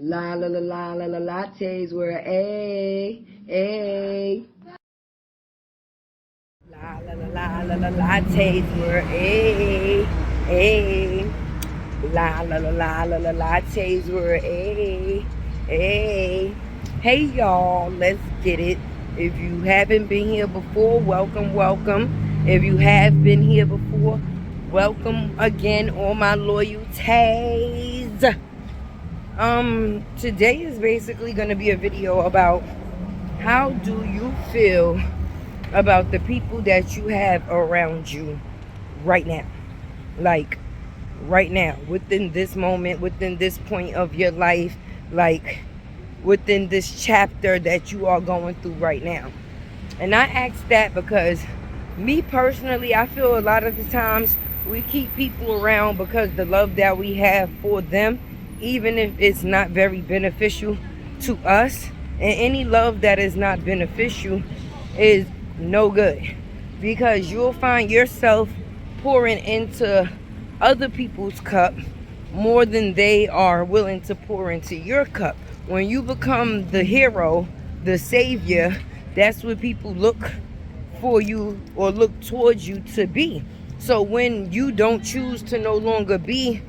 La la la la la la lattes were a. La la la la la la lattes were a. La la la la la la lattes were a. Hey y'all, let's get it. If you haven't been here before, welcome, welcome. If you have been here before, welcome again, all my loyalties. Today is basically going to be a video about how do you feel about the people that you have around you right now. Like, right now, within this moment, within this point of your life, like, within this chapter that you are going through right now. And I ask that because me personally, I feel a lot of the times we keep people around because the love that we have for them, even if it's not very beneficial to us, and any love that is not beneficial is no good, because you'll find yourself pouring into other people's cup more than they are willing to pour into your cup. When you become the hero, the savior, that's what people look for you or look towards you to be. So when you don't choose to no longer be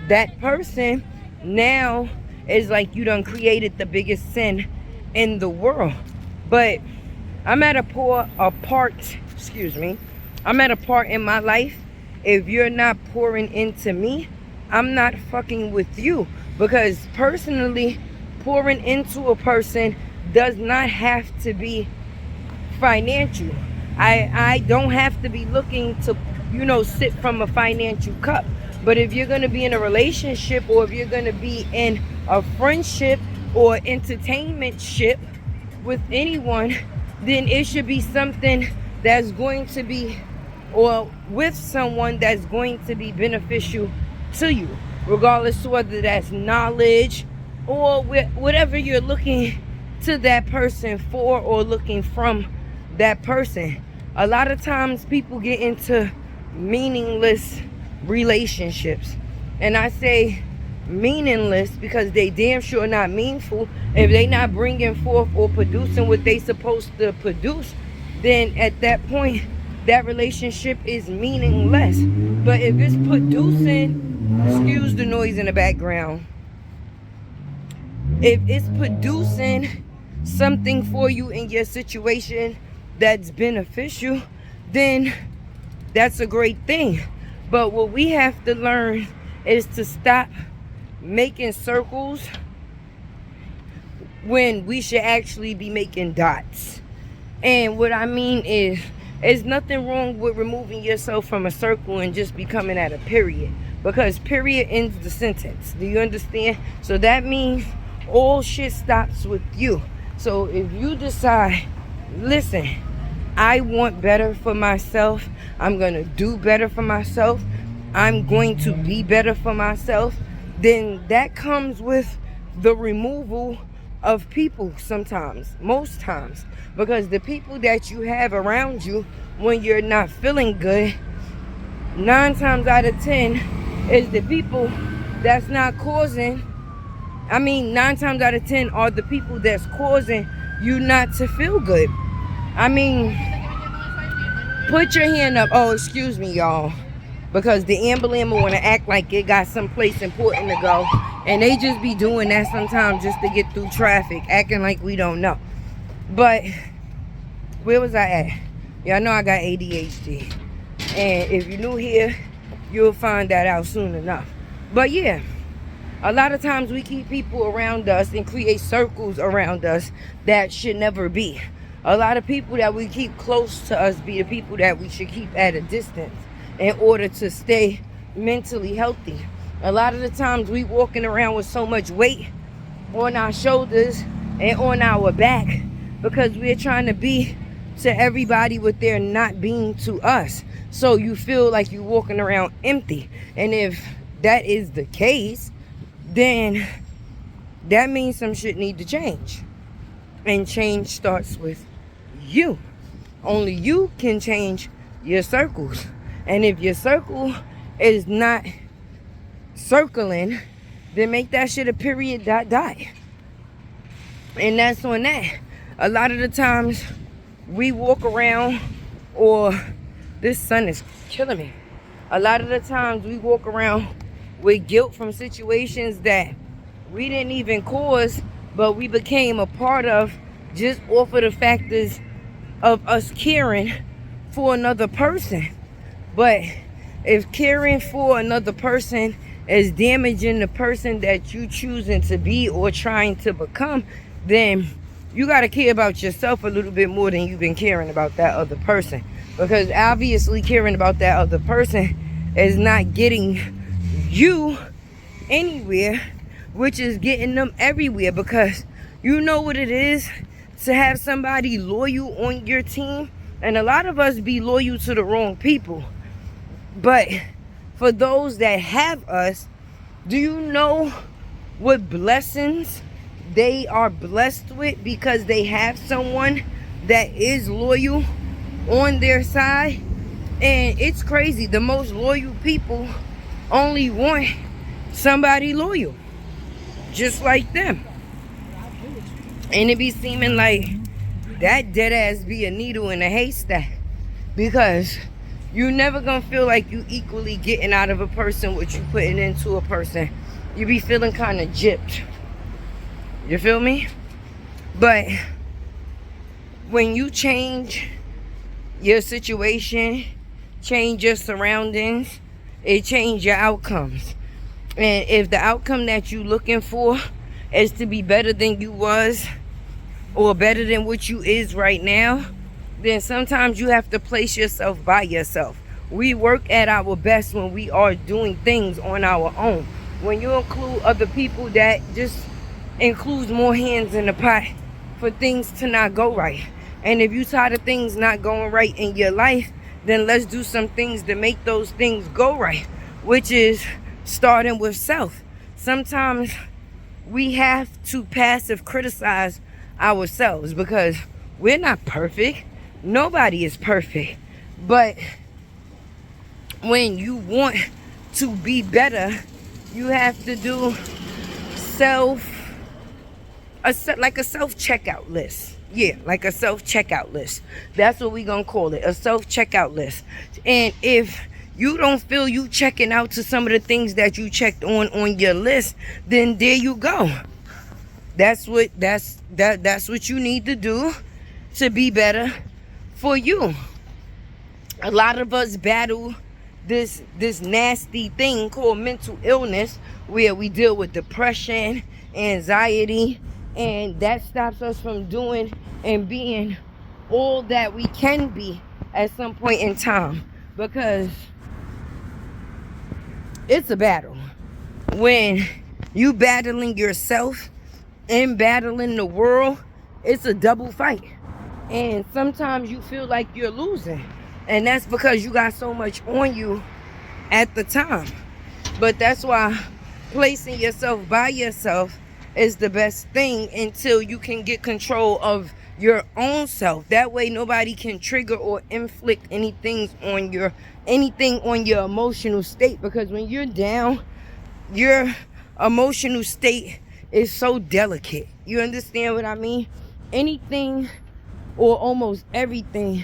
that person, now it's like you done created the biggest sin in the world. But I'm at a part in my life. If you're not pouring into me, I'm not fucking with you. Because personally, pouring into a person does not have to be financial. I don't have to be looking to, sip from a financial cup. But if you're going to be in a relationship, or if you're going to be in a friendship or entertainment-ship with anyone, then it should be something that's going to be, or with someone that's going to be beneficial to you, regardless of whether that's knowledge or whatever you're looking to that person for or looking from that person. A lot of times people get into meaningless relationships, and I say meaningless because they damn sure not meaningful. If they not bringing forth or producing what they supposed to produce, then at that point that relationship is meaningless. But if it's producing, excuse the noise in the background, if it's producing something for you in your situation that's beneficial, then that's a great thing. But what we have to learn is to stop making circles when we should actually be making dots. And what I mean is, there's nothing wrong with removing yourself from a circle and just becoming at a period, because period ends the sentence. Do you understand? So that means all shit stops with you. So if you decide, listen, I want better for myself, I'm going to do better for myself, I'm going to be better for myself, then that comes with the removal of people sometimes, most times. Because the people that you have around you when you're not feeling good, 9 times out of 10 is the people that's not causing, 9 times out of 10 are the people that's causing you not to feel good. Put your hand up. Oh, excuse me, y'all. Because the ambulance want to act like it got someplace important to go. And they just be doing that sometimes just to get through traffic, acting like we don't know. But where was I at? Y'all know I got ADHD. And if you're new here, you'll find that out soon enough. But yeah, a lot of times we keep people around us and create circles around us that should never be. A lot of people that we keep close to us be the people that we should keep at a distance in order to stay mentally healthy. A lot of the times we walking around with so much weight on our shoulders and on our back because we're trying to be to everybody what they're not being to us. So you feel like you're walking around empty. And if that is the case, then that means some shit need to change. And change starts with you. Only you can change your circles. And if your circle is not circling, then make that shit a period dot. And that's on that. A lot of the times we walk around, or this sun is killing me. A lot of the times we walk around with guilt from situations that we didn't even cause, but we became a part of just off of the factors of us caring for another person. But if caring for another person is damaging the person that you choosing to be or trying to become, then you got to care about yourself a little bit more than you've been caring about that other person. Because obviously caring about that other person is not getting you anywhere, which is getting them everywhere. Because you know what it is to have somebody loyal on your team. And a lot of us be loyal to the wrong people. But for those that have us, do you know what blessings they are blessed with because they have someone that is loyal on their side? And it's crazy. The most loyal people only want somebody loyal, just like them. And it be seeming like that dead ass be a needle in a haystack, because you never gonna feel like you equally getting out of a person what you putting into a person. You be feeling kind of gypped. You feel me? But when you change your situation, change your surroundings, it change your outcomes. And if the outcome that you looking for is to be better than you was, or better than what you is right now, then sometimes you have to place yourself by yourself. We work at our best when we are doing things on our own. When you include other people, that just includes more hands in the pot for things to not go right. And if you tired of things not going right in your life, then let's do some things to make those things go right, which is starting with self. Sometimes we have to passive criticize ourselves because we're not perfect. Nobody is perfect. But when you want to be better, you have to do like a self-checkout list. Yeah, like a self-checkout list. That's what we gonna call it, a self-checkout list. And if you don't feel you checking out to some of the things that you checked on your list, then there you go. That's what you need to do to be better for you. A lot of us battle this nasty thing called mental illness, where we deal with depression, anxiety, and that stops us from doing and being all that we can be at some point in time, because it's a battle. When you battling yourself and battling the world, it's a double fight. And sometimes you feel like you're losing, and that's because you got so much on you at the time. But that's why placing yourself by yourself is the best thing until you can get control of your own self. That way nobody can trigger or inflict anything on your emotional state, because when you're down, your emotional state is so delicate. You understand what I mean? Anything or almost everything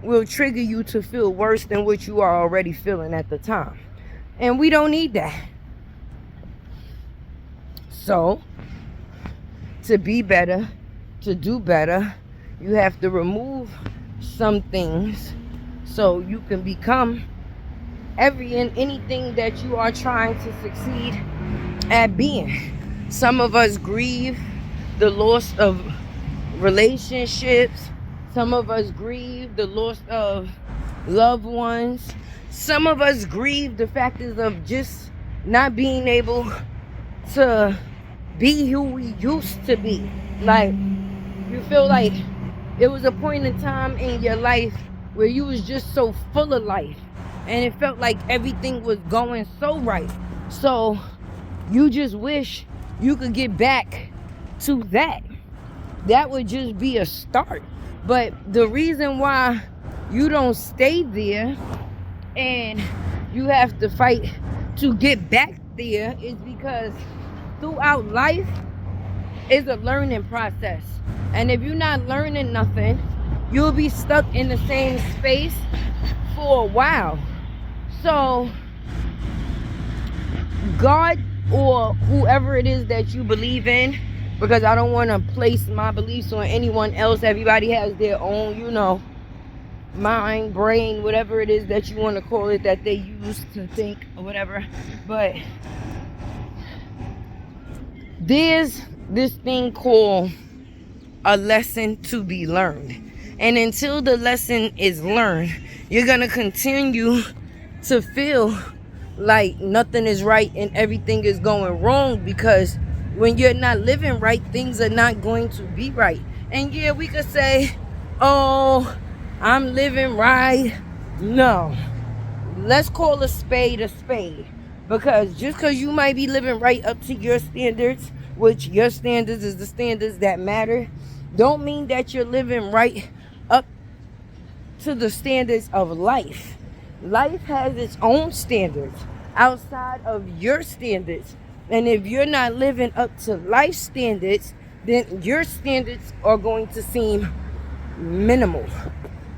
will trigger you to feel worse than what you are already feeling at the time. And we don't need that. So, to be better, to do better, you have to remove some things so you can become every and anything that you are trying to succeed at being. Some of us grieve the loss of relationships. Some of us grieve the loss of loved ones. Some of us grieve the factors of just not being able to be who we used to be. Like, you feel like it was a point in time in your life where you was just so full of life, and it felt like everything was going so right. So you just wish you could get back to that. That would just be a start. But the reason why you don't stay there and you have to fight to get back there is because throughout life is a learning process. And if you're not learning nothing, you'll be stuck in the same space for a while. So God, or whoever it is that you believe in, because I don't want to place my beliefs on anyone else. Everybody has their own, you know, mind, brain, whatever it is that you want to call it, that they use to think or whatever. But there's this thing called a lesson to be learned. And until the lesson is learned, you're going to continue to feel like nothing is right and everything is going wrong, because when you're not living right, things are not going to be right. And yeah, we could say, oh, I'm living right. No, let's call a spade a spade. Because just because you might be living right up to your standards, which your standards is the standards that matter, don't mean that you're living right up to the standards of life. Life has its own standards outside of your standards. And if you're not living up to life standards, then your standards are going to seem minimal.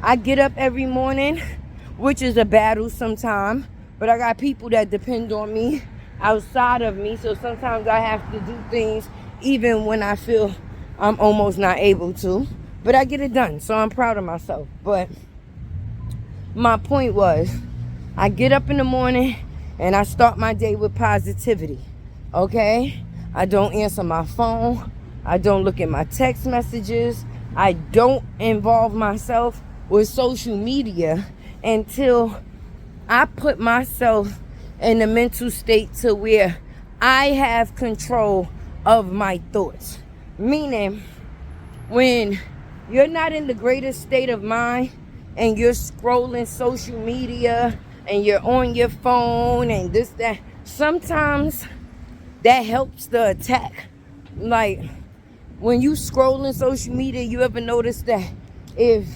I get up every morning, which is a battle sometimes, but I got people that depend on me outside of me. So sometimes I have to do things even when I feel I'm almost not able to. But I get it done, so I'm proud of myself. But my point was, I get up in the morning and I start my day with positivity, okay? I don't answer my phone. I don't look at my text messages. I don't involve myself with social media until I put myself in a mental state to where I have control of my thoughts. Meaning, when you're not in the greatest state of mind and you're scrolling social media and you're on your phone and this, that, sometimes that helps the attack. Like, when you scrolling social media, you ever notice that if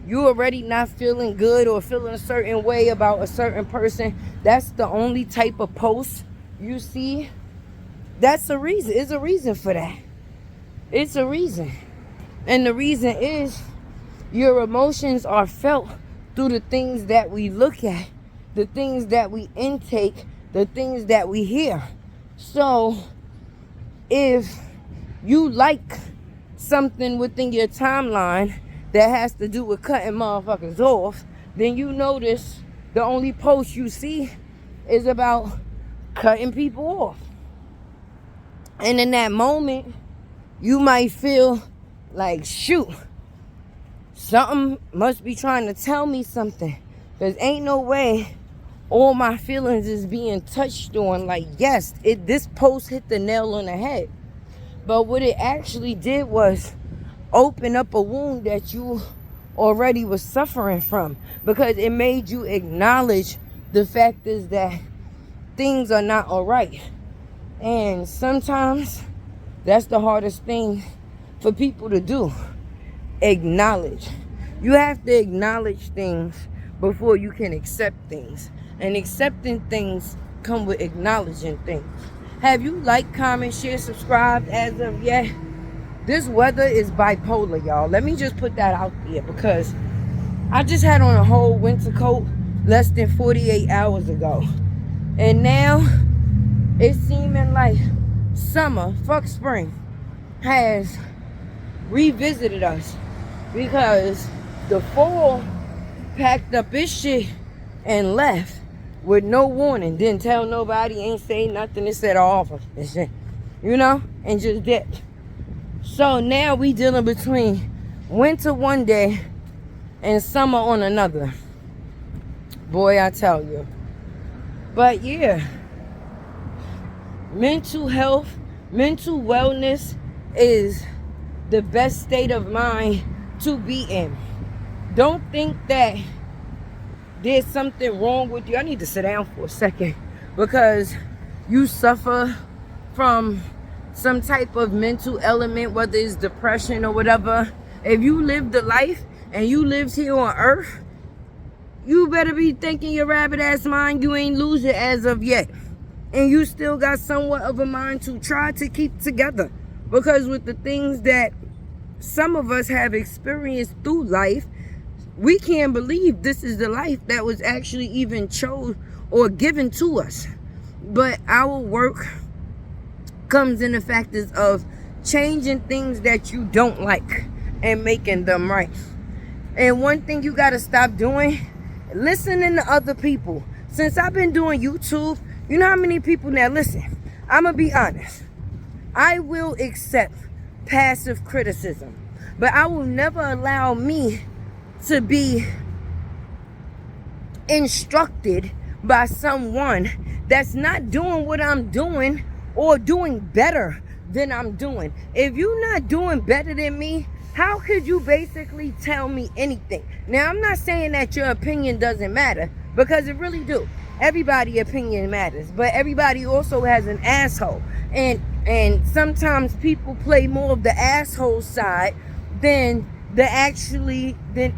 you're already not feeling good or feeling a certain way about a certain person, that's the only type of post you see? That's a reason. It's a reason for that. It's a reason. And the reason is your emotions are felt through the things that we look at, the things that we intake, the things that we hear. So if you like something within your timeline that has to do with cutting motherfuckers off, then you notice the only post you see is about cutting people off. And in that moment, you might feel like, shoot, something must be trying to tell me something. Because ain't no way all my feelings is being touched on. Like, yes, this post hit the nail on the head. But what it actually did was open up a wound that you already was suffering from, because it made you acknowledge the fact is that things are not all right. And sometimes that's the hardest thing for people to do. Acknowledge. You have to acknowledge things before you can accept things. And accepting things come with acknowledging things. Have you liked, comment, share, subscribed as of yet? This weather is bipolar, y'all. Let me just put that out there, because I just had on a whole winter coat less than 48 hours ago. And now it's seeming like summer, fuck spring, has revisited us, because the fall packed up its shit and left with no warning. Didn't tell nobody, ain't say nothing. It said off and shit, you know, and just dipped. So now we dealing between winter one day and summer on another. Boy, I tell you. But yeah, mental health, mental wellness is the best state of mind to be in. Don't think that there's something wrong with you. I need to sit down for a second, because you suffer from some type of mental element, whether it's depression or whatever. If you live the life and you lived here on earth, you better be thinking your rabbit ass mind you ain't lose it as of yet. and you still got somewhat of a mind to try to keep together. Because with the things that some of us have experienced through life, we can't believe this is the life that was actually even chose or given to us. But our work comes in the factors of changing things that you don't like and making them right. And one thing you got to stop doing, listening to other people. Since I've been doing YouTube, you know how many people now listen. I'm going to be honest. I will accept passive criticism, but I will never allow me to be instructed by someone that's not doing what I'm doing or doing better than I'm doing. If you're not doing better than me, how could you basically tell me anything? Now, I'm not saying that your opinion doesn't matter, because it really do. Everybody's opinion matters, but everybody also has an asshole. And sometimes people play more of the asshole side than actually the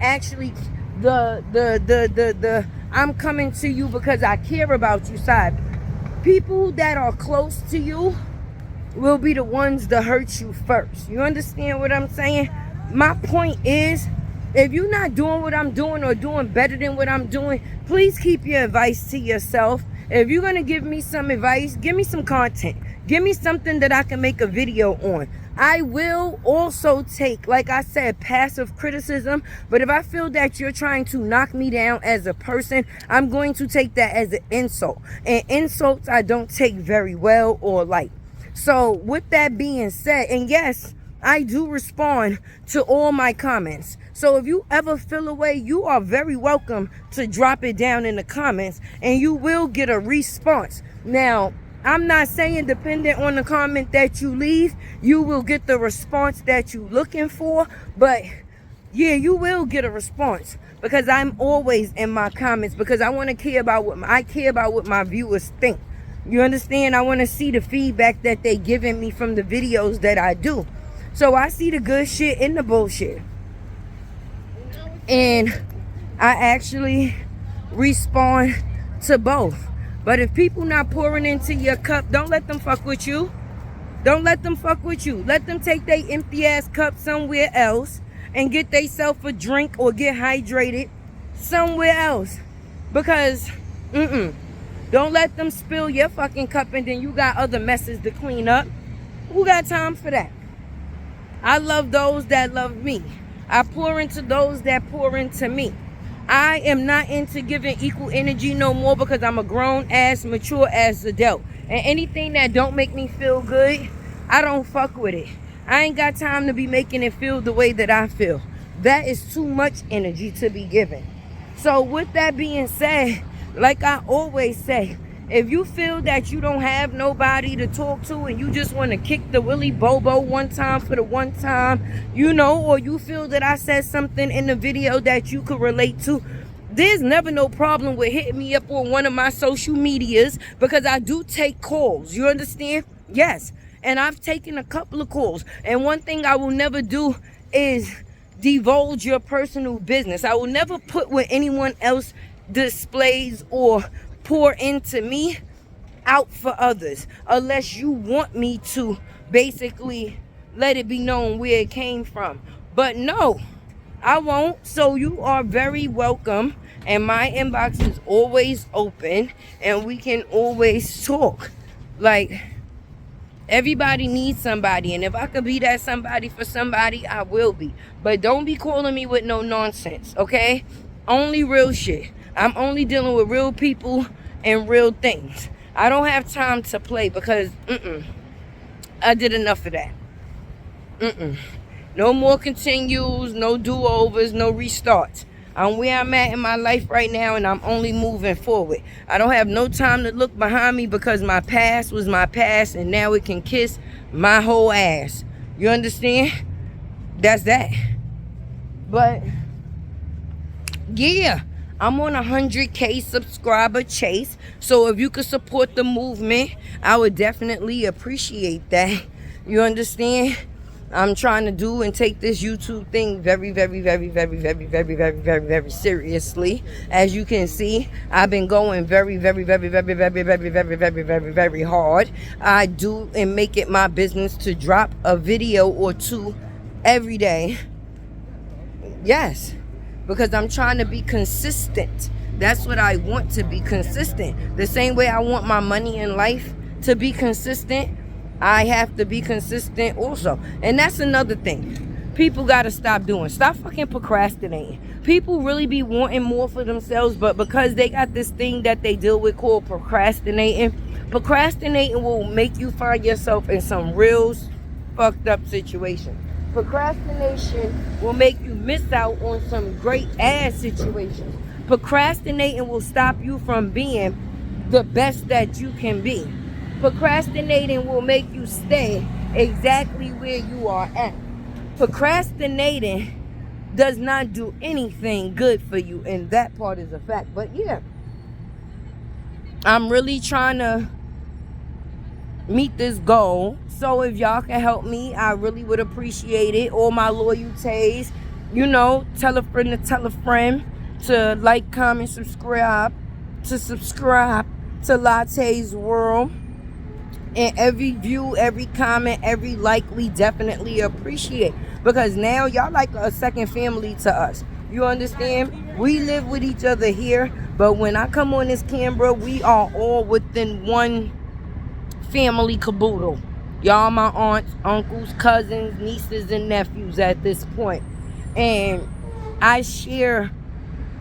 I'm coming to you because I care about you side. People that are close to you will be the ones to hurt you first. You understand what I'm saying? My point is, if you're not doing what I'm doing or doing better than what I'm doing, please keep your advice to yourself. If you're going to give me some advice, give me some content. Give me something that I can make a video on. I will also take, like I said, passive criticism. But if I feel that you're trying to knock me down as a person, I'm going to take that as an insult. And insults I don't take very well or light. So with that being said, and yes, I do respond to all my comments. So if you ever feel a way, you are very welcome to drop it down in the comments and you will get a response. Now, I'm not saying dependent on the comment that you leave, you will get the response that you're looking for. But yeah, you will get a response, because I'm always in my comments, because I want to care about what my viewers think. You understand? I want to see the feedback that they giving me from the videos that I do. So I see the good shit and the bullshit. And I actually respond to both. But if people not pouring into your cup, don't let them fuck with you. Don't let them fuck with you. Let them take their empty ass cup somewhere else and get themselves a drink or get hydrated somewhere else. Because, don't let them spill your fucking cup and then you got other messes to clean up. Who got time for that? I love those that love me. I pour into those that pour into me. I am not into giving equal energy no more, because I'm a grown ass, mature ass adult. And anything that don't make me feel good, I don't fuck with it. I ain't got time to be making it feel the way that I feel. That is too much energy to be given. So with that being said, like I always say, if you feel that you don't have nobody to talk to and you just want to kick the willy bobo one time for the one time, you know, or you feel that I said something in the video that you could relate to, there's never no problem with hitting me up on one of my social medias, because I do take calls. You understand? Yes. And I've taken a couple of calls. And one thing I will never do is divulge your personal business. I will never put what anyone else displays or pour into me out for others, unless you want me to basically let it be known where it came from. But no, I won't. So you are very welcome, and my inbox is always open and we can always talk. Like, everybody needs somebody, and if I could be that somebody for somebody, I will be. But don't be calling me with no nonsense, okay? Only real shit. I'm only dealing with real people and real things. I don't have time to play, because I did enough of that. No more continues, no do-overs, no restarts. I'm where I'm at in my life right now, and I'm only moving forward. I don't have no time to look behind me, because my past was my past and now it can kiss my whole ass. You understand? That's that. But yeah, I'm on 100K subscriber chase. So if you could support the movement, I would definitely appreciate that. You understand? I'm trying to do and take this YouTube thing very, very, very, very, very, very, very, very, very seriously. As you can see, I've been going very, very, very, very, very, very, very, very, very, very hard. I do and make it my business to drop a video or two every day. Yes, because I'm trying to be consistent. That's what I want, to be consistent. The same way I want my money in life to be consistent, I have to be consistent also. And that's another thing people got to stop doing. Stop fucking procrastinating. People really be wanting more for themselves, but because they got this thing that they deal with called procrastinating will make you find yourself in some real fucked up situations. Procrastination will make you miss out on some great ass situations. Procrastinating will stop you from being the best that you can be. Procrastinating will make you stay exactly where you are at. Procrastinating does not do anything good for you, and that part is a fact. But yeah, I'm really trying to meet this goal. So if y'all can help me, I really would appreciate it. All my loyalties, you know, tell a friend to tell a friend to like, comment, subscribe to Late's World. And every view, every comment, every like, we definitely appreciate. Because now y'all like a second family to us. You understand? We live with each other here. But when I come on this camera, we are all within one family caboodle. Y'all my aunts, uncles, cousins, nieces, and nephews at this point. And I share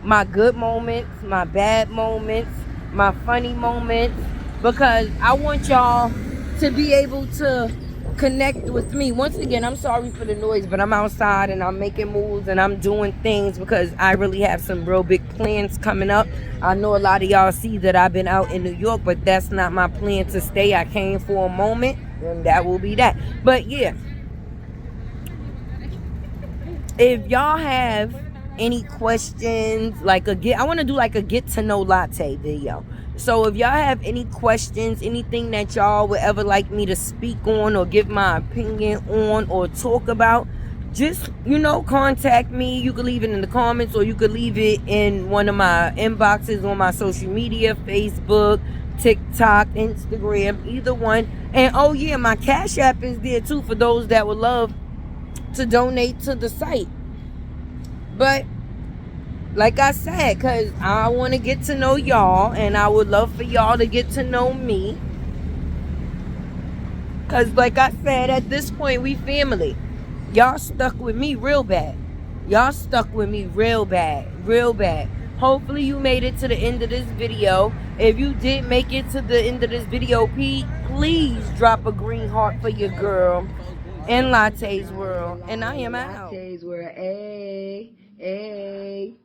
my good moments, my bad moments, my funny moments, because I want y'all to be able to connect with me. Once again, I'm sorry for the noise, but I'm outside and I'm making moves and I'm doing things because I really have some real big plans coming up. I know a lot of y'all see that I've been out in New York, but that's not my plan to stay. I came for a moment and that will be that. But yeah, if y'all have any questions, like I want to do like a get to know Latte video. So if y'all have any questions, anything that y'all would ever like me to speak on or give my opinion on or talk about, just, you know, contact me. You can leave it in the comments or you could leave it in one of my inboxes on my social media, Facebook, TikTok, Instagram, either one. And oh yeah, my Cash App is there too for those that would love to donate to the site. But like I said, because I want to get to know y'all and I would love for y'all to get to know me. Because like I said, at this point, we family. Y'all stuck with me real bad. Y'all stuck with me real bad. Real bad. Hopefully you made it to the end of this video. If you did make it to the end of this video, please drop a green heart for your girl in Late's World. And I am out. Late's World. Hey, hey.